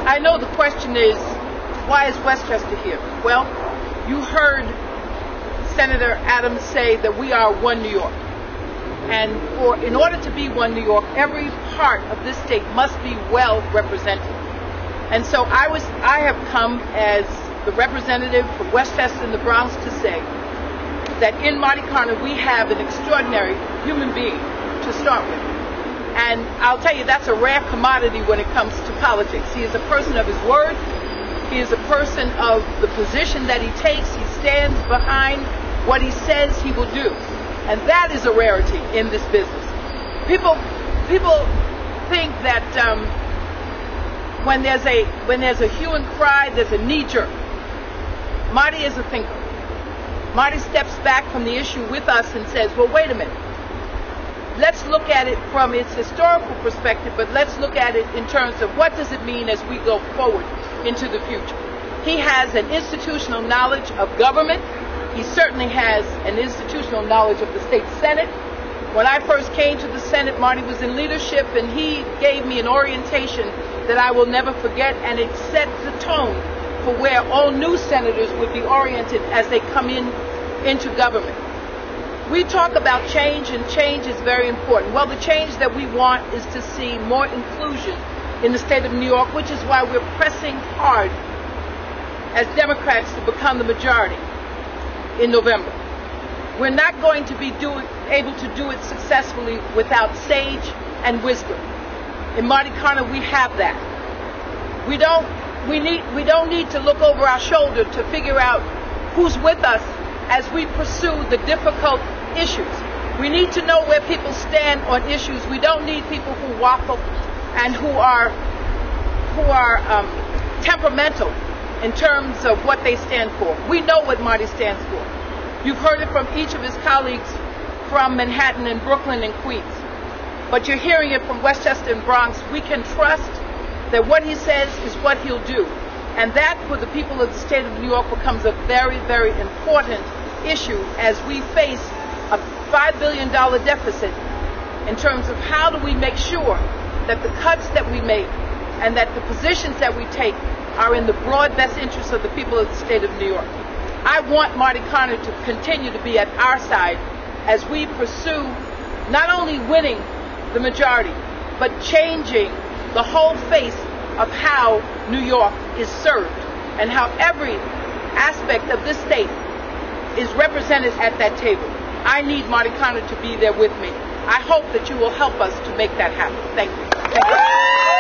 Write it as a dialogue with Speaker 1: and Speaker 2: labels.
Speaker 1: I know the question is, why is Westchester here? Well, you heard Senator Adams say that we are one New York. And in order to be one New York, every part of this state must be well represented. And so I have come as the representative from Westchester and the Bronx to say that in Marty Carner we have an extraordinary human being to start with. And I'll tell you, that's a rare commodity when it comes to politics. He is a person of his word. He is a person of the position that he takes. He stands behind what he says he will do. And that is a rarity in this business. People think that when there's a hue and cry, there's a knee jerk. Marty is a thinker. Marty steps back from the issue with us and says, well, wait a minute. Let's look at it from its historical perspective, but let's look at it in terms of what does it mean as we go forward into the future. He has an institutional knowledge of government. He certainly has an institutional knowledge of the state Senate. When I first came to the Senate, Marty was in leadership, and he gave me an orientation that I will never forget, and it set the tone for where all new senators would be oriented as they come into government. We talk about change, and change is very important. Well, the change that we want is to see more inclusion in the state of New York, which is why we're pressing hard as Democrats to become the majority in November. We're not going to be able to do it successfully without sage and wisdom. In Marty Carner, we have that. We don't need to look over our shoulder to figure out who's with us as we pursue the difficult issues. We need to know where people stand on issues. We don't need people who waffle and who are temperamental in terms of what they stand for. We know what Marty stands for. You've heard it from each of his colleagues from Manhattan and Brooklyn and Queens. But you're hearing it from Westchester and Bronx. We can trust that what he says is what he'll do. And that, for the people of the state of New York, becomes a very, very important issue as we face a $5 billion deficit in terms of how do we make sure that the cuts that we make and that the positions that we take are in the broad best interest of the people of the state of New York. I want Marty Carner to continue to be at our side as we pursue not only winning the majority, but changing the whole face of how New York is served and how every aspect of this state is represented at that table. I need Marty Carner to be there with me. I hope that you will help us to make that happen. Thank you. Thank you.